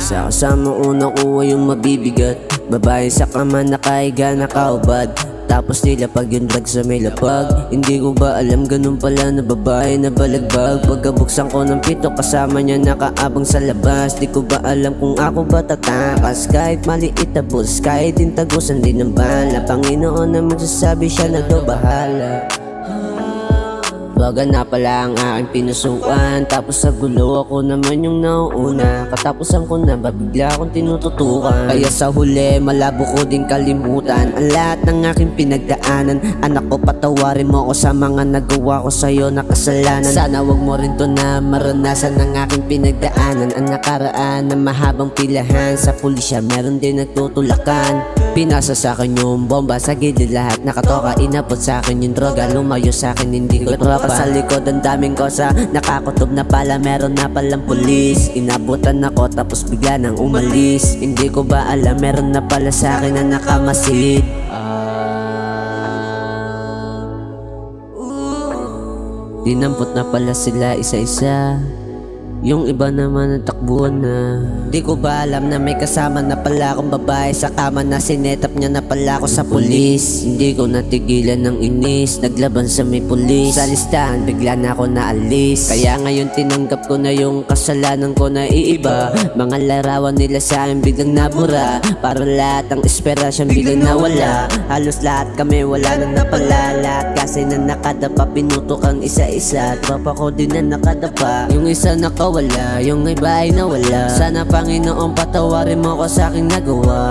Sa kasama unang kuha yung mabibigat, babae sa kama nakahiga nakaubad, tapos nilapag yung drag sa may lapag. Hindi ko ba alam ganun pala na babae na balagbag. Pagkabuksan ko ng pito kasama niya nakaabang sa labas. Di ko ba alam kung ako ba tatakas, kahit maliit na bus, kahit din tagusan din ng bala. Panginoon na magsasabi siya na daw bahala. Baga na pala ang aking pinusuan, tapos sa gulo ako naman yung nauuna. Katapusan ko na babigla akong tinututukan, kaya sa huli malabo ko din kalimutan ang lahat ng aking pinagdaanan. Anak ko, patawarin mo ako sa mga nagawa ko sa'yo na kasalanan. Sana wag mo rin to na maranasan ang aking pinagdaanan. Ang nakaraan na mahabang pilahan, sa pulisya meron din nagtutulakan. Pinasa sa akin yung bomba sa gilid, lahat nakatoka. Inabot sa akin yung droga, lumayo sa akin hindi ko tropa. Sa likod ang daming kosa, nakakutob na pala meron na palang pulis. Inabutan ako tapos bigla nang umalis. Hindi ko ba alam meron na pala sa akin na nakamasid. Dinampot na pala sila isa-isa, yung iba naman natakbuhan na. Di ko ba alam na may kasama na pala akong babae sa kama, na sinetap niya na pala ako sa pulis. Hindi ko natigilan ng inis, naglaban sa may pulis. Sa listahan bigla na ako naalis, kaya ngayon tinanggap ko na yung kasalanan ko na iiba. Mga larawan nila sa akin biglang nabura, para lahat ang esperasyon biglang nawala. Halos lahat kami wala nang napala, lahat kasi na nakadapa pinutok ang isa-isa. Tropa ko din na nakadapa, yung isa nakawala, yung iba ay nawala. Sana Panginoon patawarin mo ko sa aking nagawa.